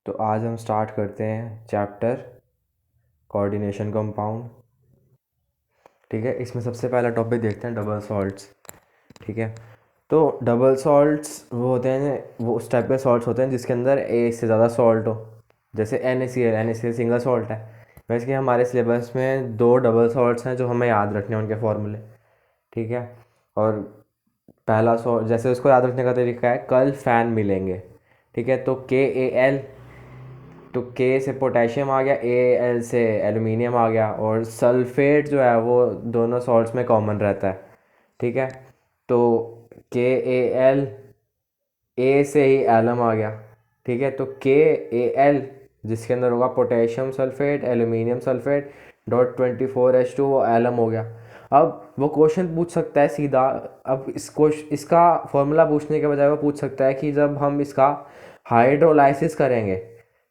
तो आज हम स्टार्ट करते हैं चैप्टर कोऑर्डिनेशन कंपाउंड। ठीक है, इसमें सबसे पहला टॉपिक देखते हैं डबल सॉल्ट्स। ठीक है, तो डबल सॉल्ट्स वो होते हैं, वो उस टाइप के सॉल्ट्स होते हैं जिसके अंदर एक से ज़्यादा सॉल्ट हो। जैसे NaCl सिंगल सॉल्ट है। वैसे कि हमारे सिलेबस में दो डबल सॉल्ट्स हैं जो हमें याद रखने हैं, उनके फॉर्मूले। ठीक है, और पहला सॉल्ट जैसे उसको याद रखने का तरीका है, कल फ़ैन मिलेंगे। ठीक है, तो KAl, तो के से पोटेशियम आ गया, एल से एल्यूमिनियम आ गया, और सल्फेट जो है वो दोनों सॉल्ट्स में कॉमन रहता है। ठीक है, तो KAl, ए से ही एलम आ गया। ठीक है, तो KAl जिसके अंदर होगा potassium sulphate aluminium sulphate .24H2, वो एलम हो गया। अब वो क्वेश्चन पूछ सकता है सीधा। अब इसका फॉर्मूला पूछने के बजाय वो पूछ सकता है कि जब हम इसका हाइड्रोलाइसिस करेंगे।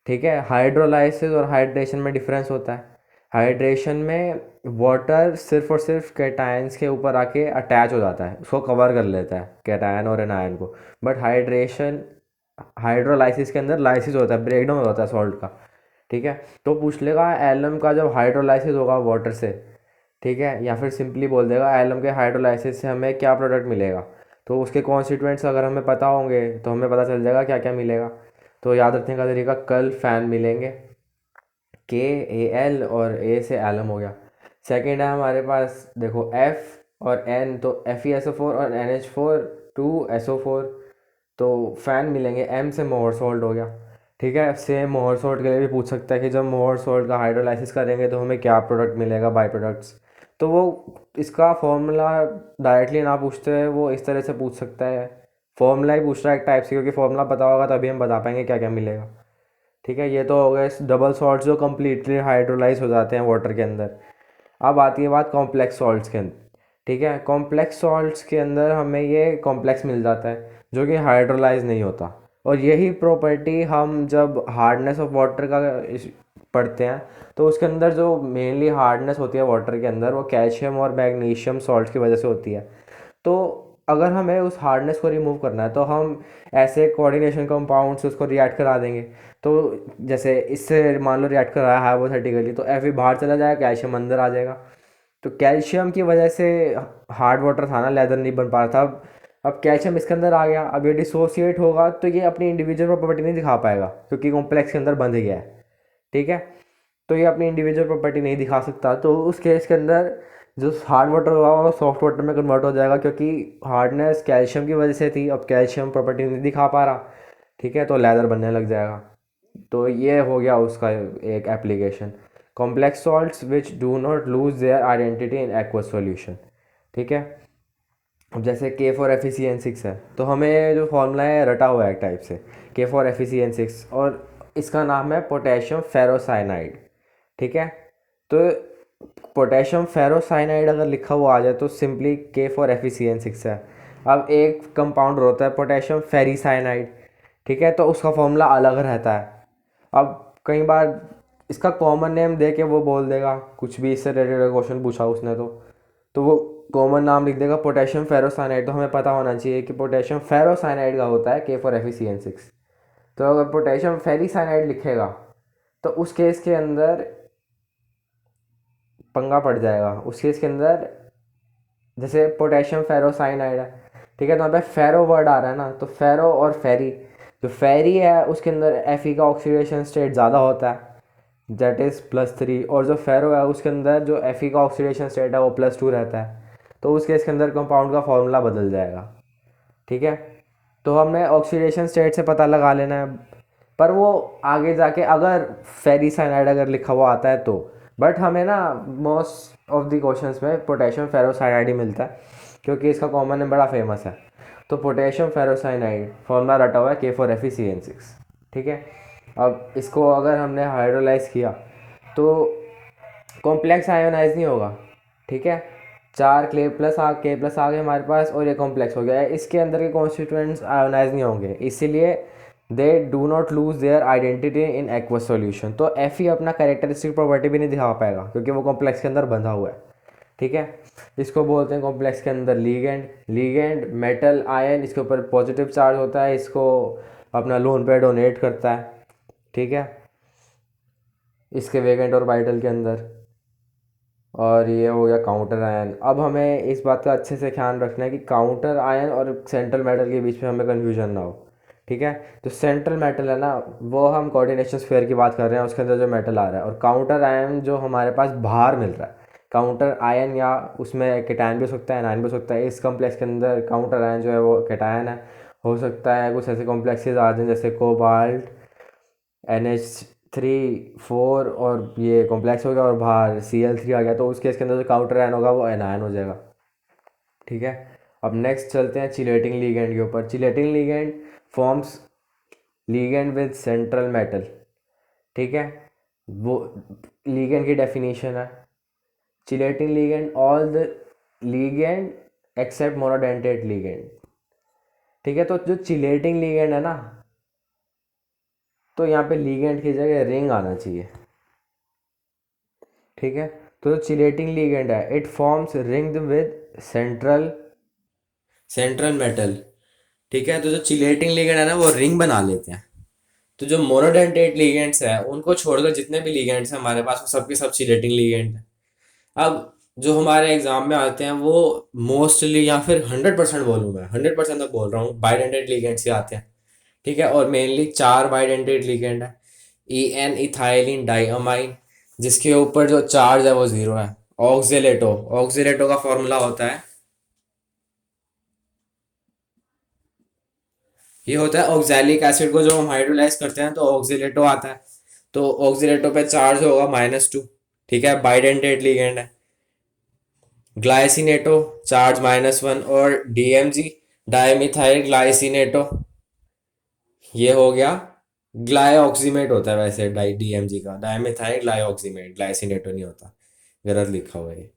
ठीक है, हाइड्रोलाइसिस और हाइड्रेशन में डिफरेंस होता है। हाइड्रेशन में वाटर सिर्फ और सिर्फ कैटायंस के ऊपर आके अटैच हो जाता है, उसको कवर कर लेता है कैटायन और एनायन को। बट हाइड्रोलाइसिस के अंदर लाइसिस होता है, ब्रेकडाउन होता है सॉल्ट का। ठीक है, तो पूछ लेगा एलम का जब हाइड्रोलाइसिस होगा वाटर से। ठीक है, या फिर सिंपली बोल देगा एलम के हाइड्रोलाइसिस से हमें क्या प्रोडक्ट मिलेगा। तो उसके कॉन्स्टिट्यूएंट्स अगर हमें पता होंगे तो हमें पता चल जाएगा क्या क्या मिलेगा। तो याद रखने का तरीका, कल फैन मिलेंगे, KAl और ए से एलम हो गया। सेकेंड है हमारे पास, देखो F और N, तो FeSO4 और NH4 2SO4, तो फैन मिलेंगे, M से मोहर सॉल्ट हो गया। ठीक है, सेम मोहर सॉल्ट के लिए भी पूछ सकता है कि जब मोहर सॉल्ट का हाइड्रोलाइसिस करेंगे तो हमें क्या प्रोडक्ट मिलेगा, बाई प्रोडक्ट्स। तो वो इसका फॉर्मूला डायरेक्टली ना पूछते हुए वो इस तरह से पूछ सकता है। फॉर्मूला ही पूछ रहा है एक टाइप से, क्योंकि फॉर्मूला पता होगा तभी हम बता पाएंगे क्या क्या मिलेगा। ठीक है, ये तो हो गए डबल सॉल्ट्स जो कम्प्लीटली हाइड्रोलाइज हो जाते हैं वाटर के अंदर। अब आती है बात कॉम्प्लेक्स सॉल्ट्स के अंदर। ठीक है, कॉम्प्लेक्स सॉल्ट्स के अंदर हमें ये कॉम्प्लेक्स मिल जाता है जो कि हाइड्रोलाइज नहीं होता। और यही प्रॉपर्टी हम जब हार्डनेस ऑफ वाटर का पढ़ते हैं, तो उसके अंदर जो मेनली हार्डनेस होती है वाटर के अंदर, वो कैल्शियम और मैग्नीशियम सॉल्ट की वजह से होती है। तो अगर हमें उस हार्डनेस को रिमूव करना है तो हम ऐसे कोऑर्डिनेशन कंपाउंड से उसको रिएक्ट करा देंगे। तो जैसे इससे मान लो रिएक्ट करा है हाइपोथेटिकली, तो Fe बाहर चला जाएगा, कैल्शियम अंदर आ जाएगा। तो कैल्शियम की वजह से हार्ड वाटर था ना, लेदर नहीं बन पा रहा था। अब कैल्शियम इसके अंदर आ गया, अब ये डिसोसिएट होगा तो ये अपनी इंडिविजुअल प्रॉपर्टी नहीं दिखा पाएगा क्योंकि कॉम्प्लेक्स के अंदर बंध गया है। ठीक है, तो ये अपनी इंडिविजुअल प्रॉपर्टी नहीं दिखा सकता, तो उस केस के अंदर जो हार्ड वाटर होगा वो सॉफ्ट वाटर में कन्वर्ट हो जाएगा, क्योंकि हार्डनेस कैल्शियम की वजह से थी, अब कैल्शियम प्रॉपर्टी नहीं दिखा पा रहा। ठीक है, तो लेदर बनने लग जाएगा। तो ये हो गया उसका एक application, complex salts which do not lose their identity in aqueous solution. ठीक है, अब जैसे K4FeCN6 है, तो हमें जो फॉर्मूला है रटा हुआ है एक टाइप से, K4FeCN6, और इसका नाम है पोटेशियम फेरोसाइनाइड। ठीक है, तो पोटेशियम फेरोसाइनाइड अगर लिखा हुआ आ जाए तो सिंपली K4FeCN6 है। अब एक कंपाउंड होता है पोटेशियम फेरीसाइनाइड। ठीक है, तो उसका फॉर्मूला अलग रहता है। अब कई बार इसका कॉमन नेम दे के वो बोल देगा कुछ भी, इससे रिलेटेड क्वेश्चन पूछा उसने तो वो कॉमन नाम लिख देगा पोटेशियम फेरोसाइनाइड। तो हमें पता होना चाहिए कि पोटेशियम फेरोसाइनाइड का होता है K4FeCN6। तो अगर पोटेशियम फेरीसाइनाइड लिखेगा तो उस केस के अंदर पंगा पड़ जाएगा। उस केस के अंदर जैसे पोटेशियम फेरोसाइनाइड है, ठीक है, तो यहाँ पे फेरो वर्ड आ रहा है ना, तो फेरो और फेरी, जो फेरी है उसके अंदर Fe का ऑक्सीडेशन स्टेट ज़्यादा होता है, दैट इज़ +3, और जो फेरो है उसके अंदर जो Fe का ऑक्सीडेशन स्टेट है वो +2 रहता है। तो उस केस के अंदर कंपाउंड का फॉर्मूला बदल जाएगा। ठीक है, तो हमने ऑक्सीडेशन स्टेट से पता लगा लेना है, पर वो आगे जाके अगर फेरीसाइनाइड अगर लिखा हुआ आता है तो। बट हमें ना मोस्ट ऑफ द क्वेश्चंस में पोटेशियम फेरोसाइनाइड ही मिलता है, क्योंकि इसका कॉमन नेम बड़ा फेमस है। तो पोटेशियम फेरोसाइनाइड फॉर्मूला रटा हुआ है K4FeCN6। ठीक है, अब इसको अगर हमने हाइड्रोलाइज किया तो कॉम्प्लेक्स आयोनाइज नहीं होगा। ठीक है, 4 K+ आ गए हमारे पास, और ये कॉम्प्लेक्स हो गया है, इसके अंदर के कॉन्स्टिट्यूएंट्स आयोनाइज नहीं होंगे, इसीलिए they do not lose their identity in aqueous solution. तो Fe अपना कैरेक्टरिस्टिक प्रॉपर्टी भी नहीं दिखा पाएगा क्योंकि वो कॉम्प्लेक्स के अंदर बंधा हुआ है। ठीक है, इसको बोलते हैं कॉम्प्लेक्स के अंदर लीगेंड। लीगेंड मेटल आयन, इसके ऊपर पॉजिटिव चार्ज होता है, इसको अपना लोन पे डोनेट करता है। ठीक है, इसके वेकेंट और ऑर्बिटल के अंदर। और ये हो गया काउंटर आयन। अब हमें इस बात का अच्छे से ध्यान रखना है कि काउंटर आयन और सेंट्रल मेटल के बीच में हमें कन्फ्यूजन ना हो। ठीक है, तो सेंट्रल मेटल है ना, वो हम कोऑर्डिनेशन स्फीयर की बात कर रहे हैं, उसके अंदर जो मेटल आ रहा है। और काउंटर आयन जो हमारे पास बाहर मिल रहा है, काउंटर आयन या उसमें केटायन भी हो सकता है, एनायन भी हो सकता है। इस कॉम्प्लेक्स के अंदर काउंटर आयन जो है वो केटायन है। हो सकता है कुछ ऐसे कॉम्प्लेक्सेस आ जाएं जैसे कोबाल्ट, NH3 4, और ये कॉम्प्लेक्स हो गया और बाहर Cl3 आ गया, तो उस केस के अंदर जो काउंटर आयन होगा वो एनायन हो जाएगा। ठीक है, अब नेक्स्ट चलते हैं चिलेटिंग लीगेंड के ऊपर। Chelating ligand forms ligand with central metal. ठीक है, वो लीगेंड की डेफिनेशन है, chelating ligand all the ligand except monodentate ligand. ठीक है, तो जो चिलेटिंग लीगेंड है ना, तो यहाँ पे लीगेंड की जगह रिंग आना चाहिए। ठीक है, तो जो चिलेटिंग लीगेंड है it forms ringed with central central metal. ठीक है, तो जो चिलेटिंग लिगेंड है ना वो रिंग बना लेते हैं। तो जो मोनोडेंटेट लिगेंड्स हैं उनको छोड़कर जितने भी लिगेंड्स हैं हमारे पास वो सब के सब चिलेटिंग लिगेंड हैं। अब जो हमारे एग्जाम में आते हैं वो मोस्टली या फिर 100% बोलूँ, मैं 100% तक बोल रहा हूँ, बाइडेंटेट लिगेंड्स ही आते हैं। ठीक है, और मेनली 4 बाइडेंटेट लिगेंड है। EN इथाइलिन डाइअमाइन, जिसके ऊपर जो चार्ज है वो 0 है। ऑक्जेलेटो, ऑक्जेलेटो का फॉर्मूला होता है, ये होता है ऑक्जेलिक एसिड को जो हम हाइड्रोलाइज करते हैं तो ऑक्सीलेटो आता है। तो ऑक्सीलेटो पे चार्ज होगा -2। ठीक है, बाइडेंटेट लिगेंड है। ग्लाइसिनेटो चार्ज -1, और DMG डायमिथाइल ग्लाइसिनेटो, ये हो गया। ग्लाइऑक्सीमेट होता है वैसे DMG का, डायमिथाइल ग्लाइऑक्सीमेट, ग्लाइसिनेटो नहीं होता, गलत लिखा हुआ है।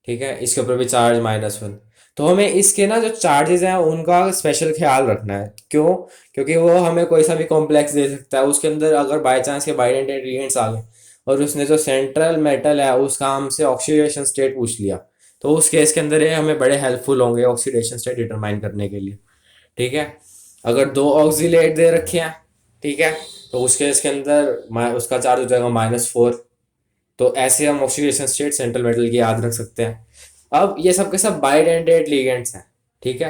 ठीक है, इसके ऊपर भी चार्ज -1। तो हमें इसके ना जो चार्जेस हैं उनका स्पेशल ख्याल रखना है। क्यों? क्योंकि वो हमें कोई सा भी कॉम्प्लेक्स दे सकता है, उसके अंदर अगर बाई चांस के बाइडेंटेट रिएजेंट्स आ गए और उसने जो सेंट्रल मेटल है उसका हमसे ऑक्सीडेशन स्टेट पूछ लिया, तो उस केस के अंदर ये हमें बड़े हेल्पफुल होंगे ऑक्सीडेशन स्टेट डिटरमाइन करने के लिए। ठीक है, अगर 2 ऑक्सीलेट दे रखे हैं, ठीक है, तो उस केस के अंदर उसका चार्ज हो जाएगा -4। तो ऐसे हम ऑक्सीडेशन स्टेट सेंट्रल मेटल की याद रख सकते हैं। अब ये सब के सब बाइडेंटेट लिगेंड्स हैं। ठीक है,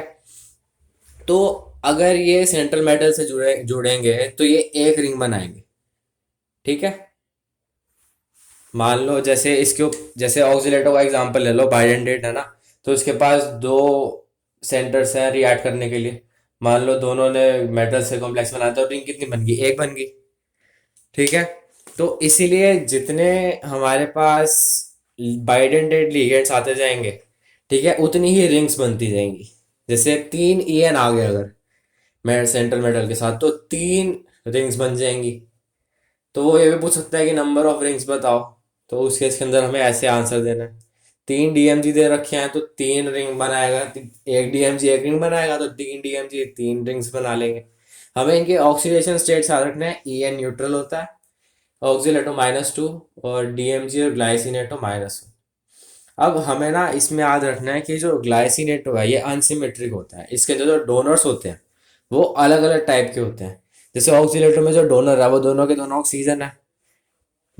तो अगर ये सेंट्रल मेटल से जुड़ेंगे तो ये एक रिंग बनाएंगे। ठीक है, मान लो जैसे जैसे ऑक्सीलेटो का एग्जांपल ले लो, बाइडेंटेट है ना, तो उसके पास 2 सेंटर्स हैं रिएक्ट करने के लिए। मान लो दोनों ने मेटल से कॉम्प्लेक्स बनाया तो रिंग कितनी बन गई? एक बन गई। ठीक है, तो इसीलिए जितने हमारे पास बाइडेंटेड लिगेंड्स आते जाएंगे, ठीक है, उतनी ही रिंग्स बनती जाएंगी। जैसे 3 EN आ गए अगर मेरे सेंट्रल मेटल के साथ, तो 3 रिंग्स बन जाएंगी। तो वो ये भी पूछ सकता है कि नंबर ऑफ रिंग्स बताओ, तो उस केस के अंदर हमें ऐसे आंसर देना है। 3 DMG दे रखे हैं तो 3 रिंग बनाएगा, एक DMG एक रिंग बनाएगा, तो 3 DMG 3 रिंग्स बना लेंगे। हमें इनके ऑक्सीडेशन स्टेट्स याद रखना है। EN न्यूट्रल होता है, ऑक्सीलेटो -2, और DMG और ग्लाइसिनेटो -1। अब हमें ना इसमें याद रखना है कि जो ग्लाइसिनेटो है ये अनसिमेट्रिक होता है, इसके जो डोनर्स होते हैं वो अलग अलग टाइप के होते हैं। जैसे ऑक्सीलेटो में जो डोनर है वो दोनों के दोनों ऑक्सीजन है,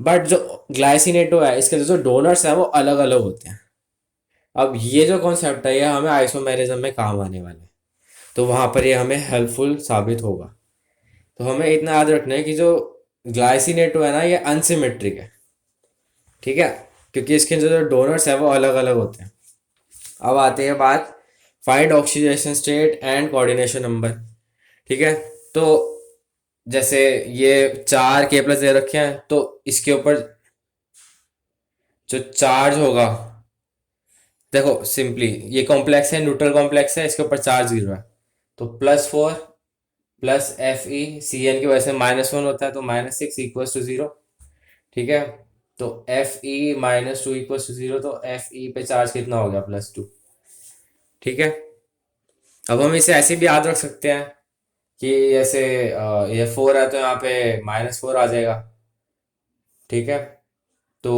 बट जो ग्लाइसिनेटो है इसके जो डोनर्स है वो अलग अलग होते हैं। अब ये जो कॉन्सेप्ट है ये हमें आइसोमेरिज्म में काम आने वाला है, तो वहां पर ये हमें हेल्पफुल साबित होगा। तो हमें इतना याद रखना है कि जो ग्लाइसिनेटो है ना ये अनसिमेट्रिक है। ठीक है, क्योंकि इसके जो डोनर्स है वो अलग अलग होते हैं। अब आते हैं बात find oxidation state and coordination number. ठीक है, तो जैसे ये 4K+ दे रखे हैं, तो इसके ऊपर जो चार्ज होगा, देखो सिंपली ये कॉम्प्लेक्स है, न्यूट्रल कॉम्प्लेक्स है, इसके ऊपर चार्ज गिर रहा है, तो +4 प्लस FeCN की वजह से -1 होता है, तो -6 इक्वल्स टू 0। ठीक है, तो Fe -2 इक्वल्स टू 0, तो Fe पे चार्ज कितना हो गया? +2। ठीक है, अब हम इसे ऐसे भी याद रख सकते हैं कि जैसे ये 4 है तो यहाँ पे -4 आ जाएगा। ठीक है, तो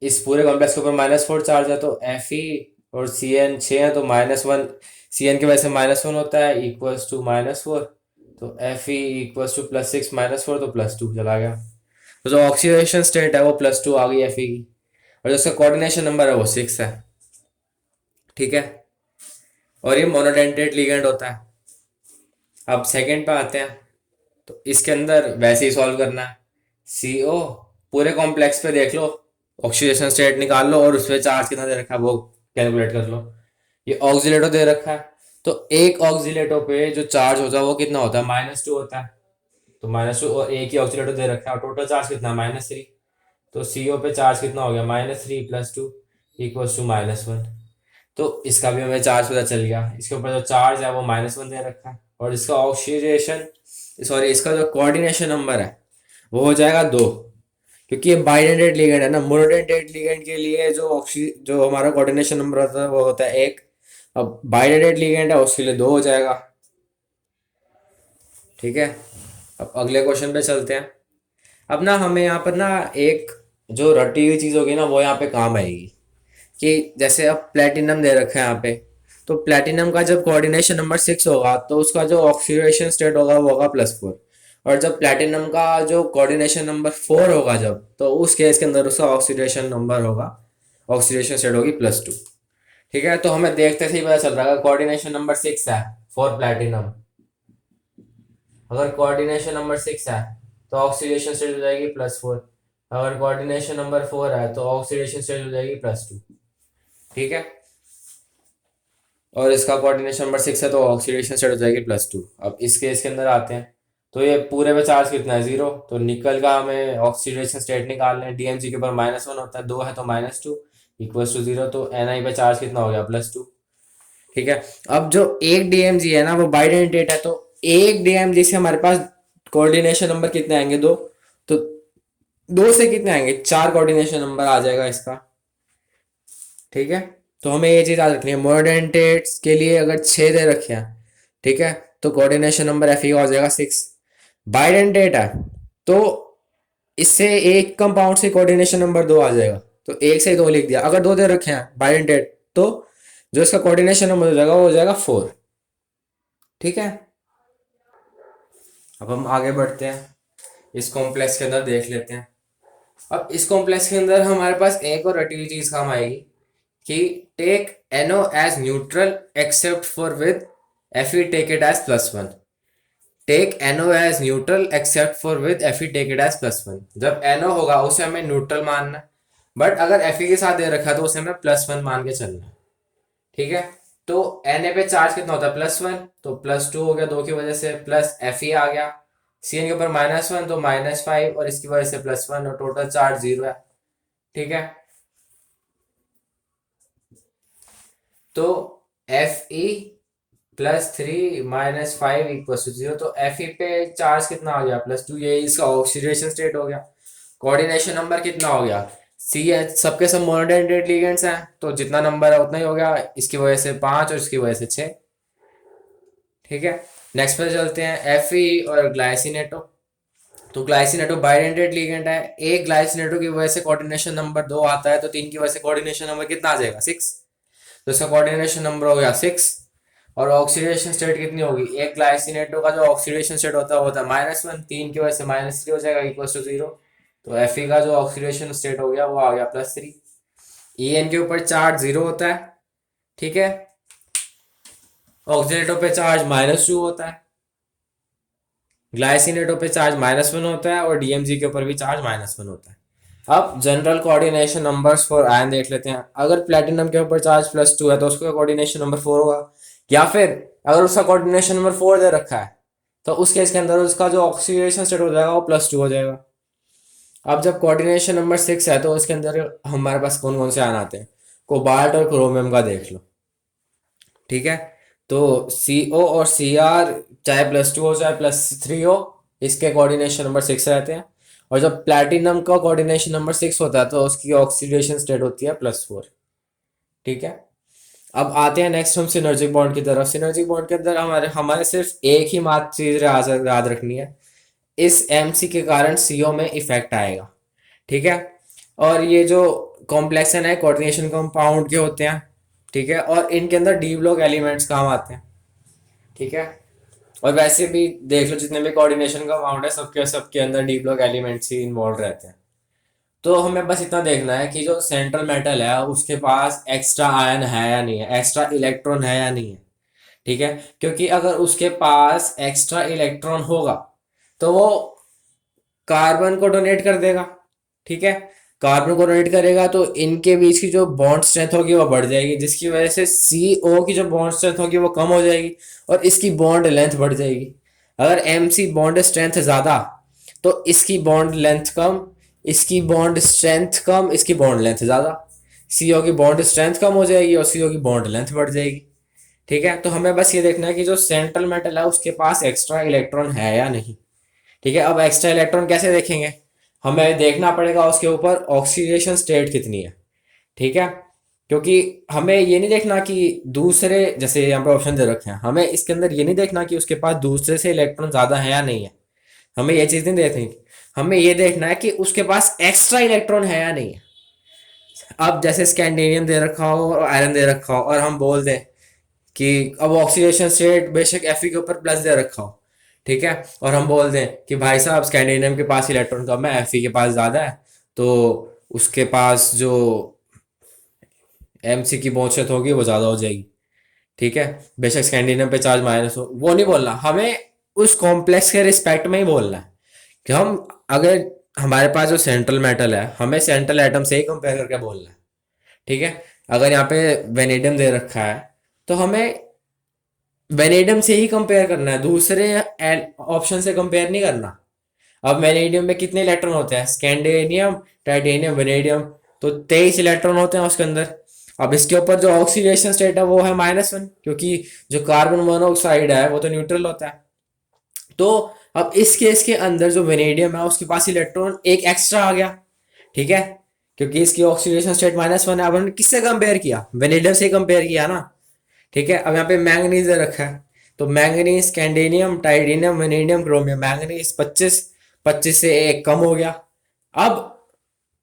इस पूरे कॉम्प्लेक्स के ऊपर -4 चार्ज है, तो Fe और CN 6 है, तो -1 CN की वजह से -1 होता है, इक्वल्स टू -4। तो एफ ई इक्वल्स टू +6 - 4 तो +2 चला गया। तो जो ऑक्सीडेशन स्टेट है वो +2 आ गई एफ ई की, और जो उसका कोऑर्डिनेशन नंबर है वो 6 है। ठीक है, और ये मोनोडेंटेट लिगेंड होता है। अब सेकंड पे आते हैं, तो इसके अंदर वैसे ही सॉल्व करना है। सी ओ पूरे कॉम्प्लेक्स पे देख लो, ऑक्सीडेशन स्टेट निकाल लो और उस पर चार्ज कितना दे रखा है वो कैलकुलेट कर लो। ये ऑक्सीलेटो दे रखा है, तो एक ऑक्सीलेटो पे जो चार्ज होता है वो कितना होता है, -2 होता है। तो -2, और एक ही ऑक्सीलेटो दे रखा है, और टोटल चार्ज कितना है, -3। तो सी ओ पे चार्ज कितना हो गया, -3 + 2 इक्वल्स टू -1। तो इसका भी हमें चार्ज पता चल गया। इसके ऊपर जो चार्ज है वो -1 दे रखा है, और इसका ऑक्सीडेशन, सॉरी, इसका जो कोऑर्डिनेशन नंबर है वो हो जाएगा 2, क्योंकि ये बाइडेंटेड लिगेंड है ना। मोनोडेंटेड लिगेंड के लिए जो हमारा कोऑर्डिनेशन नंबर होता है वो होता है 1। अब बाइडेंटेड लिगेंड है उसके लिए 2 हो जाएगा। ठीक है, अब अगले क्वेश्चन पे चलते हैं। अब ना हमें यहाँ पर ना एक जो रटी हुई चीज़ होगी ना वो यहाँ पे काम आएगी, कि जैसे अब प्लेटिनम दे रखा है यहाँ पे, तो प्लेटिनम का जब कोऑर्डिनेशन नंबर 6 होगा तो उसका जो ऑक्सीडेशन स्टेट होगा वो होगा +4। और जब प्लेटिनम का जो कोऑर्डिनेशन नंबर 4 होगा जब, तो उस केस के अंदर उसका ऑक्सीडेशन नंबर होगा, ऑक्सीडेशन स्टेट होगी +2। ठीक है, तो हमें देखते से ही पता चल रहा है कोऑर्डिनेशन नंबर 6 है फॉर प्लेटिनम। अगर कोऑर्डिनेशन नंबर 6 है तो ऑक्सीडेशन स्टेट हो जाएगी +4। अगर कोऑर्डिनेशन नंबर 4 है तो ऑक्सीडेशन स्टेट हो जाएगी +2। ठीक है, और इसका कोऑर्डिनेशन नंबर 6 है तो ऑक्सीडेशन स्टेट हो जाएगी +2। अब इस केस के अंदर आते हैं, तो ये पूरे पे चार्ज कितना है, 0। तो निकल का हमें ऑक्सीडेशन स्टेट निकालना है। डीएमजी के ऊपर -1 होता है, 2 है तो -2 इक्वल्स टू 0। तो एनआई पे चार्ज कितना हो गया, +2। ठीक है, अब जो एक डीएमजी है ना वो बाइडेंटेट है, तो एक डीएमजी से हमारे पास कोऑर्डिनेशन नंबर कितने आएंगे, 2। तो 2 से कितने आएंगे, 4 कोऑर्डिनेशन नंबर आ जाएगा इसका। ठीक है, तो हमें ये चीज याद रखनी है, मोडेंटेट्स के लिए अगर 6 दे रखे हैं, ठीक है, तो कोऑर्डिनेशन नंबर एफ हो जाएगा 6। बाइडेंटेट है तो इससे एक कंपाउंड से कोऑर्डिनेशन नंबर 2 आ जाएगा, तो एक से ही 2 लिख दिया। अगर 2 दे रखे हैं बाइडेंटेट, तो जो इसका कोऑर्डिनेशन नंबर हो जाएगा वो हो जाएगा 4। ठीक है, अब हम आगे बढ़ते हैं, इस कॉम्प्लेक्स के अंदर देख लेते हैं। अब इस कॉम्प्लेक्स के अंदर हमारे पास एक और रटी हुई चीज काम आएगी, कि take NO as neutral except for with Fe take it as +1। Take NO as neutral except for with Fe take it as +1। जब NO होगा उसे हमें न्यूट्रल मानना है, बट अगर Fe के साथ दे रखा है तो उसे हमें +1 मान के चलना है। ठीक है, तो Na पे चार्ज कितना होता है, +1, तो +2 हो गया 2 की वजह से, प्लस Fe आ गया। Cn के ऊपर -1 तो -5, और इसकी वजह से +1, और टोटल चार्ज 0 है। ठीक है, तो Fe +3 - 5 = 0। तो Fe पे चार्ज कितना आ गया, +2। ये इसका ऑक्सीडेशन स्टेट हो गया। कोऑर्डिनेशन नंबर कितना हो गया, सी एच, सबके सब मोनोडेंटेट लिगेंड्स हैं, तो जितना नंबर है उतना ही हो गया। इसकी वजह से 5 और इसकी वजह से 6। ठीक है, नेक्स्ट पे चलते हैं, Fe और ग्लाइसिनेटो। तो ग्लाइसिनेटो बाइडेंटेट लिगेंड है, एक ग्लाइसिनेटो की वजह से कोऑर्डिनेशन नंबर 2 आता है, तो 3 की वजह से कोऑर्डिनेशन नंबर कितना आ जाएगा, 6। तो इसका कोऑर्डिनेशन नंबर हो गया 6। और ऑक्सीडेशन स्टेट कितनी होगी, एक ग्लाइसिनेटो का जो ऑक्सीडेशन स्टेट होता है वो होता है -1, 3 की वजह से -3 हो जाएगा इक्वल टू 0। तो Fe का जो ऑक्सीडेशन स्टेट हो गया वो आ गया +3। En के ऊपर चार्ज 0 होता है। ठीक है, ऑक्सीडेटो पे चार्ज -2 होता है, ग्लाइसिनेटो पे चार्ज -1 होता है, और डीएमजी के ऊपर भी चार्ज -1 होता है। अब general coordination numbers for ion देख लेते हैं। अगर प्लेटिनम के ऊपर चार्ज +2 है तो उसका कोऑर्डिनेशन नंबर 4 होगा, या फिर अगर उसका कोऑर्डिनेशन नंबर 4 दे रखा है तो उस केस के अंदर उसका जो ऑक्सीडेशन स्टेट हो जाएगा वो +2 हो जाएगा। अब जब कोऑर्डिनेशन नंबर 6 है तो उसके अंदर हमारे पास कौन कौन से आयन आते हैं, कोबाल्ट और क्रोमियम का देख लो। ठीक है, तो CO और Cr चाहे +2 हो चाहे +3 हो, इसके कोऑर्डिनेशन नंबर 6 रहते हैं। और जब प्लैटिनम का कोऑर्डिनेशन नंबर 6 होता है तो उसकी ऑक्सीडेशन स्टेट होती है +4। ठीक है, अब आते हैं नेक्स्ट हम सिनर्जिक बॉन्ड की तरफ। सिनर्जिक बॉन्ड के अंदर हमारे हमारे सिर्फ एक ही मात्र चीज याद रखनी है, इस MC के कारण CO में इफेक्ट आएगा। ठीक है, और ये जो कॉम्प्लेक्सन है कोऑर्डिनेशन कंपाउंड के होते हैं। ठीक है, और इनके अंदर डी ब्लॉक एलिमेंट्स काम आते हैं। ठीक है, और वैसे भी देख लो जितने भी कोऑर्डिनेशन का अमाउंट है सबके सबके अंदर डी ब्लॉक एलिमेंट्स ही इन्वॉल्व रहते हैं। तो हमें बस इतना देखना है कि जो सेंट्रल मेटल है उसके पास एक्स्ट्रा आयन है या नहीं है, एक्स्ट्रा इलेक्ट्रॉन है या नहीं है। ठीक है, क्योंकि अगर उसके पास एक्स्ट्रा इलेक्ट्रॉन होगा तो वो कार्बन को डोनेट कर देगा। ठीक है, कार्बन को डोनेट करेगा तो इनके बीच की जो बॉन्ड स्ट्रेंथ होगी वो बढ़ जाएगी, जिसकी वजह से सी ओ की जो बॉन्ड स्ट्रेंथ होगी वो कम हो जाएगी और इसकी बॉन्ड लेंथ बढ़ जाएगी। अगर एम सी बॉन्ड स्ट्रेंथ ज़्यादा तो इसकी बॉन्ड लेंथ कम, इसकी बॉन्ड स्ट्रेंथ कम, इसकी बॉन्ड लेंथ ज़्यादा। सी ओ की बॉन्ड स्ट्रेंथ कम हो जाएगी और सी ओ की बॉन्ड लेंथ बढ़ जाएगी। ठीक है, तो हमें बस ये देखना है कि जो सेंट्रल मेटल है उसके पास एक्स्ट्रा इलेक्ट्रॉन है या नहीं। ठीक है, अब एक्स्ट्रा इलेक्ट्रॉन कैसे देखेंगे, हमें देखना पड़ेगा उसके ऊपर ऑक्सीडेशन स्टेट कितनी है। ठीक है, क्योंकि हमें ये नहीं देखना कि दूसरे, जैसे यहाँ पे ऑप्शन दे रखे हैं, हमें इसके अंदर ये नहीं देखना कि उसके पास दूसरे से इलेक्ट्रॉन ज़्यादा है या नहीं है। हमें ये चीज़ नहीं देखनी, हमें ये देखना है कि उसके पास एक्स्ट्रा इलेक्ट्रॉन है या नहीं है। अब जैसे स्कैंडिनियम दे रखा हो और आयरन दे रखा हो और हम बोल दें कि अब ऑक्सीडेशन स्टेट बेशक Fe के ऊपर प्लस दे रखा हो, ठीक है, और हम बोल दें कि भाई साहब स्कैंडिनियम के पास इलेक्ट्रॉन कम है, Fe के पास ज़्यादा है, तो उसके पास जो MC की पहुंचत होगी वो ज़्यादा हो जाएगी। ठीक है, बेशक स्कैंडिनियम पे चार्ज माइनस हो, वो नहीं बोलना, हमें उस कॉम्प्लेक्स के रिस्पेक्ट में ही बोलना है कि हम, अगर हमारे पास जो सेंट्रल मेटल है हमें सेंट्रल एटम से ही कंपेयर करके बोलना है। ठीक है, अगर यहाँ पे वेनेडियम दे रखा है तो हमें वेनेडियम से ही कंपेयर करना है, दूसरे ऑप्शन से कंपेयर नहीं करना। अब वेनेडियम में कितने इलेक्ट्रॉन होते हैं, स्कैंडिनियम, टाइटेनियम, वेनेडियम, तो 23 इलेक्ट्रॉन होते हैं उसके अंदर। अब इसके ऊपर जो ऑक्सीडेशन स्टेट है वो है -1, क्योंकि जो कार्बन मोनोऑक्साइड है वो तो न्यूट्रल होता है। तो अब इस केस के अंदर जो वेनेडियम है उसके पास इलेक्ट्रॉन एक एक्स्ट्रा आ गया। ठीक है, क्योंकि इसकी ऑक्सीडेशन स्टेट -1 है। अब हमने किससे कंपेयर किया, वेनेडियम से कंपेयर किया ना। ठीक है, अब यहाँ पे मैंगनीज दे रखा है, तो manganese, scandium, titanium, vanadium, chromium, manganese 25, 25 से एक कम हो गया। अब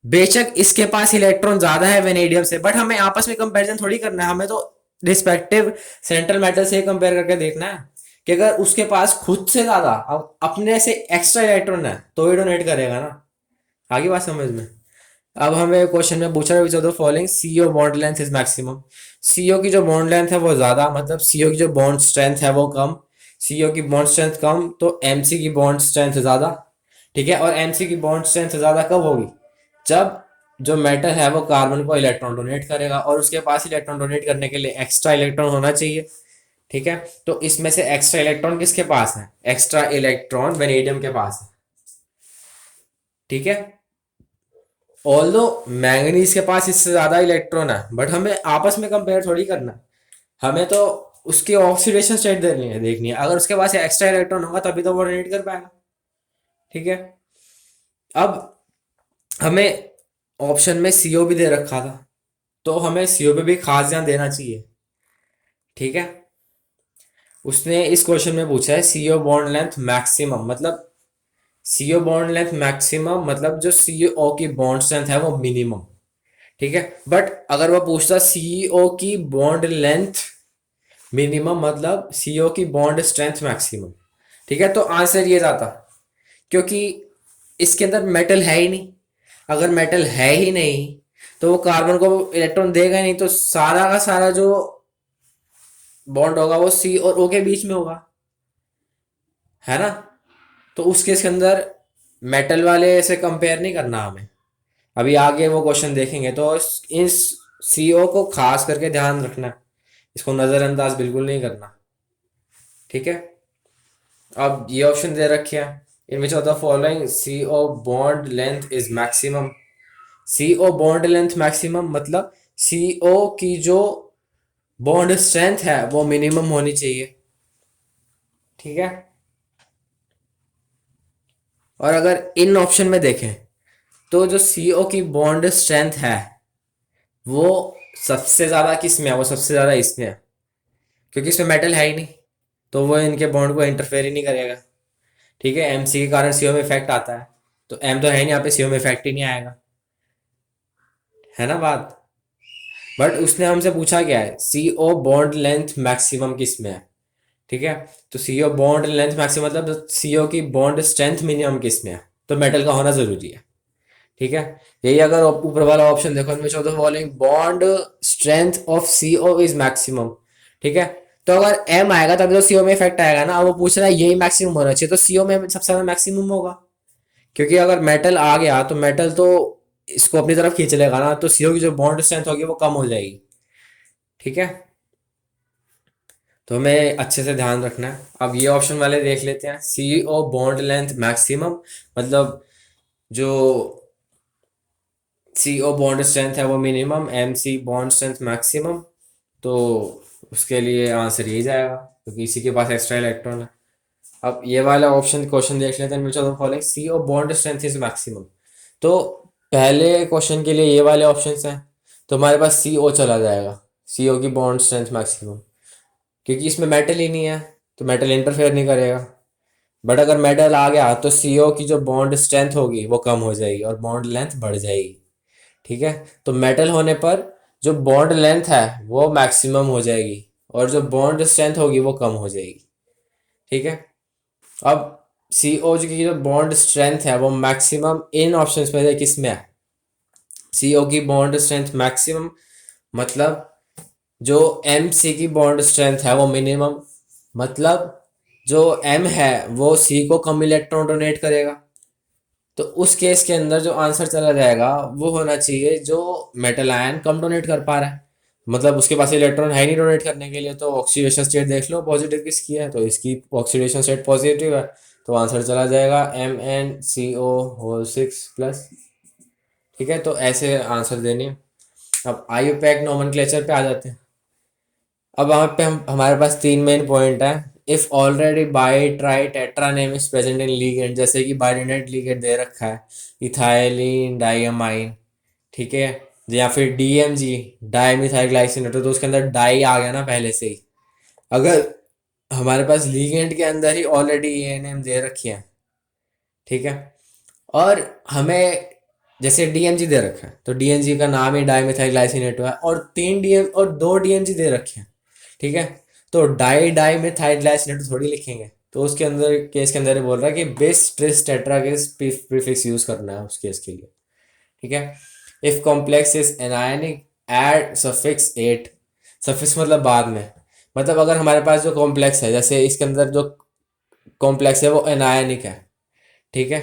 बेशक इसके पास इलेक्ट्रॉन ज्यादा है वेनेडियम से, बट हमें आपस में कंपैरिजन थोड़ी करना है, हमें तो रिस्पेक्टिव सेंट्रल मेटल से कंपेयर करके देखना है कि अगर उसके पास खुद से ज्यादा अब अपने से एक्स्ट्रा इलेक्ट्रॉन है तो ही डोनेट करेगा ना। आगे बात समझ में। अब हमें क्वेश्चन में पूछा है the following CO bond length is maximum. CO की जो बॉन्ड लेंथ है वो ज्यादा, मतलब सीओ की जो बॉन्ड स्ट्रेंथ है वो कम। सीओ की बॉन्ड स्ट्रेंथ कम तो एमसी की बॉन्ड स्ट्रेंथ ज्यादा। ठीक है, और एमसी की बॉन्ड स्ट्रेंथ ज्यादा कब होगी, जब जो मेटल है वो कार्बन को इलेक्ट्रॉन डोनेट करेगा और उसके पास इलेक्ट्रॉन डोनेट करने के लिए एक्स्ट्रा इलेक्ट्रॉन होना चाहिए। ठीक है, तो इसमें से एक्स्ट्रा इलेक्ट्रॉन किसके पास है, एक्स्ट्रा इलेक्ट्रॉन वेनेडियम के पास है। ठीक है, ऑल्दो मैंगनीज के पास इससे ज्यादा इलेक्ट्रॉन है, बट हमें आपस में कंपेयर थोड़ी करना, हमें तो उसकी ऑक्सीडेशन स्टेट देखनी है। अगर उसके पास एक्स्ट्रा इलेक्ट्रॉन होगा तभी तो वो डोनेट कर पाएगा। ठीक है, अब हमें ऑप्शन में सीओ भी दे रखा था, तो हमें सीओ पे भी खास ध्यान देना चाहिए। ठीक है, उसने इस क्वेश्चन में पूछा है सीओ बॉन्ड लेंथ मैक्सिमम, मतलब सीओ बॉन्ड लेंथ मैक्सिमम मतलब जो सीओ की बॉन्ड स्ट्रेंथ है वो मिनिमम। ठीक है, बट अगर वो पूछता सीओ की बॉन्ड लेंथ मिनिमम मतलब सीओ की बॉन्ड स्ट्रेंथ मैक्सिमम, ठीक है, तो आंसर ये जाता, क्योंकि इसके अंदर मेटल है ही नहीं। अगर मेटल है ही नहीं तो वो कार्बन को इलेक्ट्रॉन देगा ही नहीं, तो सारा का सारा जो बॉन्ड होगा वो सी और ओ के बीच में होगा, है ना। तो उस केस के अंदर मेटल वाले से कंपेयर नहीं करना हमें। अभी आगे वो क्वेश्चन देखेंगे तो इस सीओ को खास करके ध्यान रखना, इसको नज़रअंदाज बिल्कुल नहीं करना। ठीक है, अब ये ऑप्शन दे रखे हैं, इनमें से the following CO bond length is maximum. CO bond length maximum मतलब सीओ की जो बॉन्ड स्ट्रेंथ है वो मिनिमम होनी चाहिए। ठीक है, और अगर इन ऑप्शन में देखें तो जो सीओ की बॉन्ड स्ट्रेंथ है वो सबसे ज़्यादा किस में है, वो सबसे ज़्यादा इसमें है, क्योंकि इसमें मेटल है ही नहीं तो वो इनके बॉन्ड को इंटरफेयर ही नहीं करेगा। ठीक है, एम सी के कारण सीओ में इफेक्ट आता है, तो एम तो है नहीं, यहाँ पे सीओ में इफेक्ट ही नहीं आएगा, है ना बात। बट उसने हमसे पूछा क्या है, सी ओ बॉन्ड लेंथ मैक्सिमम किस में है। ठीक है। तो सीओ बॉन्ड लेंथ मैक्सिमम मतलब सीओ की बॉन्ड स्ट्रेंथ मिनिमम किस में है, तो मेटल का होना जरूरी है। ठीक है। यही अगर ऊपर वाला ऑप्शन देखो, इनमें चौदह following bond strength of CO is maximum. ठीक है। तो अगर एम आएगा तभी तो सीओ में इफेक्ट आएगा ना। अब वो पूछ रहा है यही मैक्सिमम होना चाहिए, तो सीओ में सबसे ज्यादा मैक्सिमम होगा, क्योंकि अगर मेटल आ गया तो मेटल तो इसको अपनी तरफ खींच लेगा ना, तो सीओ की जो बॉन्ड स्ट्रेंथ होगी वो कम हो जाएगी। ठीक है। तो हमें अच्छे से ध्यान रखना है। अब ये ऑप्शन वाले देख लेते हैं, सीओ बॉन्ड लेंथ मैक्सिमम मतलब जो सीओ बॉन्ड स्ट्रेंथ है वो minimum, M C bond strength maximum. तो उसके लिए आंसर यही जाएगा, क्योंकि इसी के पास एक्स्ट्रा इलेक्ट्रॉन है। अब ये वाला ऑप्शन क्वेश्चन देख लेते हैं, mutual following CO bond strength is maximum. तो पहले क्वेश्चन के लिए ये वाले ऑप्शंस हैं, तो हमारे पास सीओ चला जाएगा, सीओ की बॉन्ड स्ट्रेंथ मैक्सिमम, क्योंकि इसमें मेटल ही नहीं है तो मेटल इंटरफेयर नहीं करेगा। बट अगर मेटल आ गया तो सीओ की जो बॉन्ड स्ट्रेंथ होगी वो कम हो जाएगी और बॉन्ड लेंथ बढ़ जाएगी। ठीक है। तो मेटल होने पर जो बॉन्ड लेंथ है वो मैक्सिमम हो जाएगी और जो बॉन्ड स्ट्रेंथ होगी वो कम हो जाएगी। ठीक है। अब सीओ की जो बॉन्ड स्ट्रेंथ है वो मैक्सिमम इन ऑप्शंस में से किस में है? सीओ की बॉन्ड स्ट्रेंथ मैक्सिमम मतलब जो एम सी की बॉन्ड स्ट्रेंथ है वो मिनिमम, मतलब जो एम है वो सी को कम इलेक्ट्रॉन डोनेट करेगा। तो उस केस के अंदर जो आंसर चला जाएगा वो होना चाहिए जो मेटल आयन कम डोनेट कर पा रहा है, मतलब उसके पास इलेक्ट्रॉन है नहीं डोनेट करने के लिए। तो ऑक्सीडेशन स्टेट देख लो पॉजिटिव किसकी है, तो इसकी ऑक्सीडेशन स्टेट पॉजिटिव है, तो आंसर चला जाएगा MnCO6+। ठीक है। तो ऐसे आंसर देनी है। अब आईयूपैक नोमेनक्लेचर पे आ जाते हैं। अब वहाँ पे हमारे पास तीन मेन पॉइंट है। If already by try tetra name is present in ligand, जैसे कि बाइडेंट लीगेंड दे रखा है इथाइलिन डाइअमाइन। ठीक है। या फिर डीएमजी डाइमिथाइल ग्लाइसिन, तो उसके अंदर डाई आ गया ना पहले से ही। अगर हमारे पास लीगेंड के अंदर ही ऑलरेडी ये नेम दे रखी है, ठीक है, और हमें जैसे डीएमजी दे रखा है तो डीएमजी का नाम ही डाइमिथाइल ग्लाइसिनेट हुआ है, और तीन डीएम और दो डीएमजी दे रखे हैं। ठीक है। तो डाई डाइमिथाइल ग्लाइसिनेट थोड़ी लिखेंगे, तो उसके अंदर केस के अंदर ये बोल रहा है कि बिस ट्रिस टेट्रा के प्रीफिक्स यूज करना है उस केस के लिए। ठीक है। If complex is anionic add suffix ate. Suffix मतलब बाद में, मतलब अगर हमारे पास जो कॉम्प्लेक्स है, जैसे इसके अंदर जो कॉम्प्लेक्स है वो एनायनिक है। ठीक है।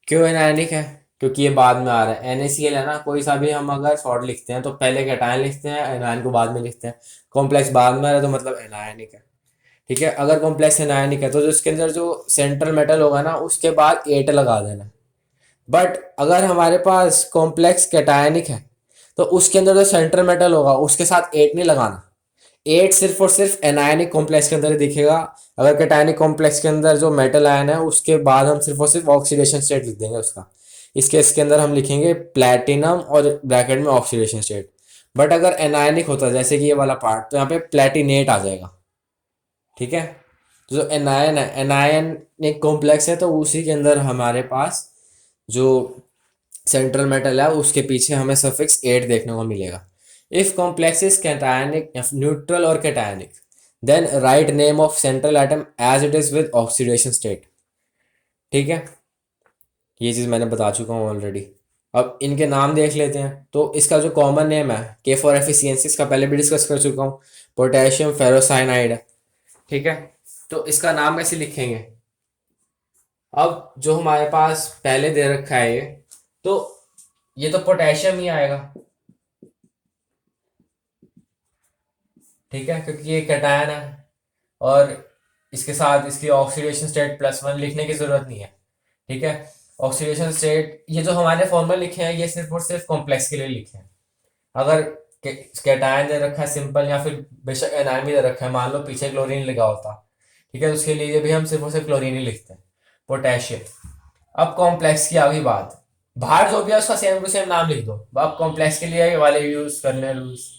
क्यों एनायनिक है? क्योंकि ये बाद में आ रहा है। NaCl है ना, कोई सा भी हम अगर सॉल्ट लिखते हैं तो पहले कैटायन लिखते हैं, एनायन को बाद में लिखते हैं। कॉम्प्लेक्स बाद में आ रहा है तो मतलब एनायनिक है। ठीक है। अगर कॉम्प्लेक्स एनायनिक है तो जो इसके अंदर जो सेंट्रल मेटल होगा ना उसके बाद एट लगा देना। बट अगर हमारे पास कॉम्प्लेक्स कैटायनिक है तो उसके अंदर जो सेंट्रल मेटल होगा उसके साथ एट नहीं लगाना। एट सिर्फ और सिर्फ एनायनिक कॉम्प्लेक्स के अंदर ही दिखेगा। अगर कैटायनिक कॉम्प्लेक्स के अंदर जो मेटल आयन है उसके बाद हम सिर्फ और सिर्फ ऑक्सीडेशन स्टेट लिख देंगे उसका। इस केस के अंदर हम लिखेंगे प्लैटिनम और ब्रैकेट में ऑक्सीडेशन स्टेट। बट अगर एनायनिक होता जैसे कि ये वाला पार्ट, तो यहाँ पे प्लैटिनेट आ जाएगा। ठीक है। तो जो एनायन है, एनायन एक कॉम्प्लेक्स है, तो उसी के अंदर हमारे पास जो सेंट्रल मेटल है उसके पीछे हमें सफिक्स एट देखने को मिलेगा। If complex is cationic neutral और cationic, then write name of central atom as it is with oxidation state. ठीक है। ये चीज़ मैंने बता चुका हूँ ऑलरेडी। अब इनके नाम देख लेते हैं। तो इसका जो कॉमन नेम है K4FeCN6, इसका पहले भी डिस्कस कर चुका हूँ, पोटेशियम फेरोसाइनाइड है। ठीक है। तो इसका नाम कैसे लिखेंगे? अब जो हमारे पास पहले दे रखा है ये, तो ये तो पोटेशियम ही आएगा। ठीक है, क्योंकि ये कैटायन है और इसके साथ इसकी ऑक्सीडेशन स्टेट +1 लिखने की जरूरत नहीं है। ठीक है। ऑक्सीडेशन स्टेट ये जो हमारे फॉर्मूला लिखे हैं ये सिर्फ और सिर्फ कॉम्प्लेक्स के लिए लिखे हैं। अगर कैटायन दे रखा है सिंपल, या फिर बेशक एनायन भी दे रखा है, मान लो पीछे क्लोरीन लगा होता, ठीक है, तो उसके लिए भी हम सिर्फ और सिर्फ क्लोरीन ही लिखते हैं, पोटेशियम। अब कॉम्प्लेक्स की आ गई बात, बाहर जो भी है उसका सेम टू सेम नाम लिख दो। अब कॉम्प्लेक्स के लिए ये वाले यूज करने रूल्स।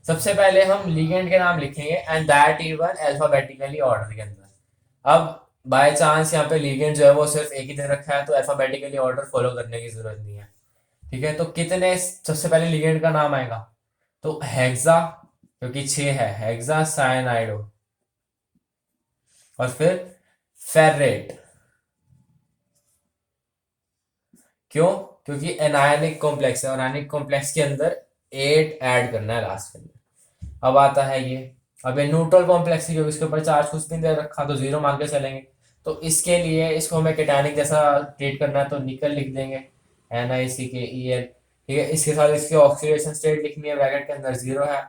सबसे पहले हम लिगेंड के नाम लिखेंगे and that even alphabetically order के अंदर। अब बाय चांस यहाँ पे लिगेंड जो है वो सिर्फ एक ही दे रखा है तो अल्फाबेटिकली ऑर्डर फॉलो करने की जरूरत नहीं है। ठीक है। तो कितने सबसे पहले लिगेंड का नाम आएगा? तो हेक्सा, क्योंकि 6 है, हेक्सा साइनाइडो। और फिर फेरेट। क्यों? क्योंकि एनायनिक कॉम्प्लेक्स है और एनायनिक कॉम्प्लेक्स के अंदर 8 ऐड करना है लास्ट के अंदर। अब आता है ये, अब ये न्यूट्रल कॉम्प्लेक्स है क्योंकि इसके ऊपर चार्ज कुछ नहीं दे रखा तो जीरो मान के चलेंगे। तो इसके लिए इसको हमें केटानिक जैसा ट्रीट करना है तो निकल लिख देंगे NiCkEl। ठीक है, इसके साथ इसकी ऑक्सीडेशन स्टेट लिखनी है, ब्रैकेट के अंदर जीरो है।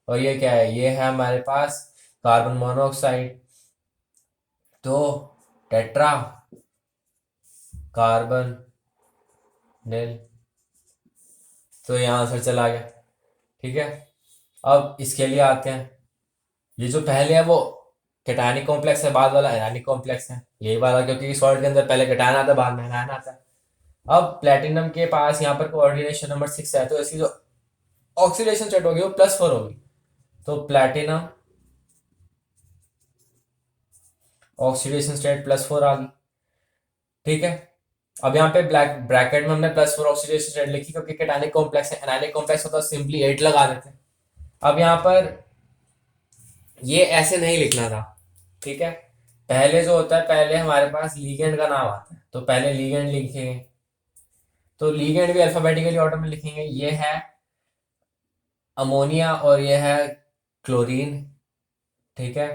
और ये क्या है? ये है हमारे पास कार्बन मोनोऑक्साइड। तो टेट्रा कार्बन नील, तो यहाँ आंसर चला गया। ठीक है, अब इसके लिए आते हैं। ये जो पहले है वो केटायनिक कॉम्प्लेक्स है, बाद वाला एनायनिक कॉम्प्लेक्स है। यही वाला क्योंकि सॉल्ट के अंदर पहले केटायन आता है बाद में एनायन आता है। अब प्लेटिनम के पास यहाँ पर कोऑर्डिनेशन नंबर 6 है तो इसकी जो ऑक्सीडेशन स्टेट होगी वो +4 होगी। तो प्लेटिनम ऑक्सीडेशन स्टेट +4 आ गई। ठीक है, अब यहाँ पे ब्लैक ब्रैकेट में हमने +4 ऑक्सीडेशन स्टेट लिखी क्योंकि केटायनिक कॉम्प्लेक्स है। एनायनिक कॉम्प्लेक्स होता है सिंपली 8 लगा देते हैं। अब यहाँ पर ये ऐसे नहीं लिखना था। ठीक है, पहले जो होता है पहले हमारे पास लीगेंड का नाम आता है तो पहले लीगेंड लिखेंगे। तो लीगेंड भी अल्फाबेटिकली ऑर्डर में लिखेंगे। ये है अमोनिया और ये है क्लोरीन। ठीक है,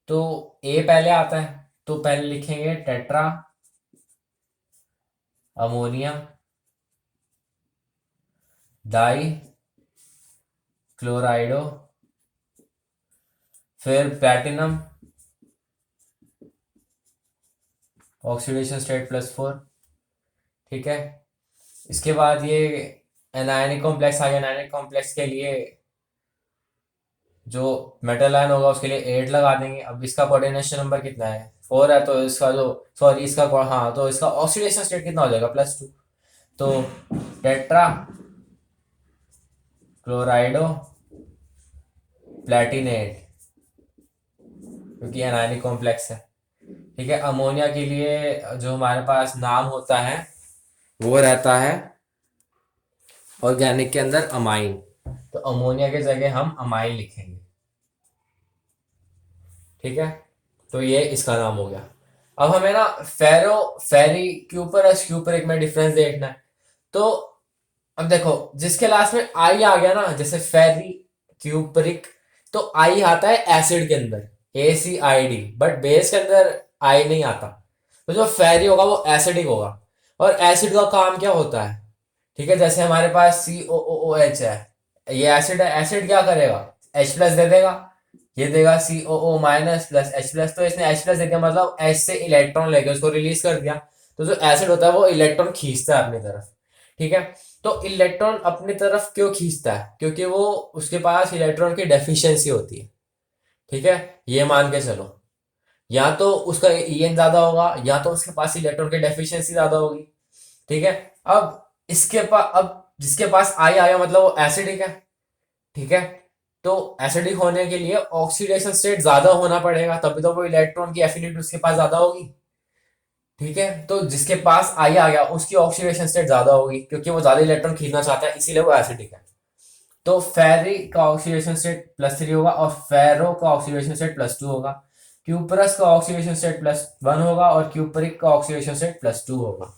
तो ए पहले आता है तो पहले लिखेंगे टेट्रा अमोनिया डाई क्लोराइडो, फिर प्लैटिनम ऑक्सीडेशन स्टेट +4। ठीक है, इसके बाद ये एनायनिक कॉम्प्लेक्स आ गया। एनायनिक कॉम्प्लेक्स के लिए जो मेटल आयन होगा उसके लिए 8 लगा देंगे। अब इसका कोऑर्डिनेशन नंबर कितना है? 4 है तो इसका जो सॉरी इसका हाँ तो इसका ऑक्सीडेशन स्टेट कितना हो जाएगा? +2। तो टेट्रा क्लोराइडो प्लैटिनेट क्योंकि एनायनिक कॉम्प्लेक्स है। ठीक है, अमोनिया के लिए जो हमारे पास नाम होता है वो रहता है ऑर्गेनिक के अंदर अमाइन। तो अमोनिया के जगह हम अमाइन लिखेंगे। ठीक है, तो ये इसका नाम हो गया। अब हमें ना फेरो फेरी क्यूपरस क्यूपरिक में डिफरेंस देखना है। तो अब देखो जिसके लास्ट में आई आ गया ना, जैसे फेरी क्यूपरिक, तो आई आता है एसिड के अंदर ACID, बट बेस के अंदर आई नहीं आता। तो जो फेरी होगा वो एसिडिक होगा। और एसिड का काम क्या होता है? ठीक है, जैसे हमारे पास COOH है, ये एसिड है। एसिड क्या करेगा? H+ दे देगा, ये देगा COO- +H+। तो इसने H+ दे दिया मतलब H से इलेक्ट्रॉन लेके उसको रिलीज कर दिया। तो जो एसिड होता है वो इलेक्ट्रॉन खींचता है अपनी तरफ। ठीक है, तो इलेक्ट्रॉन अपनी तरफ क्यों खींचता है? क्योंकि वो उसके पास इलेक्ट्रॉन की डेफिशिएंसी होती है। ठीक है, ये मान के चलो या तो उसका EN ज्यादा होगा या तो उसके पास इलेक्ट्रॉन की डेफिशिएंसी ज्यादा होगी। ठीक है, अब इसके पास अब जिसके पास आई आया मतलब वो एसिडिक है। ठीक है, तो एसिडिक होने के लिए ऑक्सीडेशन स्टेट ज्यादा होना पड़ेगा तभी तो वो इलेक्ट्रॉन की एफिनिटी उसके पास ज्यादा होगी। ठीक है, तो जिसके पास आई आ गया उसकी ऑक्सीडेशन स्टेट ज्यादा होगी क्योंकि वो ज्यादा इलेक्ट्रॉन खींचना चाहता है, इसीलिए वो एसिडिक है। तो फेरी का ऑक्सीडेशन स्टेट +3 होगा और फेरो का ऑक्सीडेशन स्टेट +2 होगा। क्यूपरस का ऑक्सीडेशन स्टेट +1 होगा और क्यूपरिक का ऑक्सीडेशन स्टेट +2 होगा।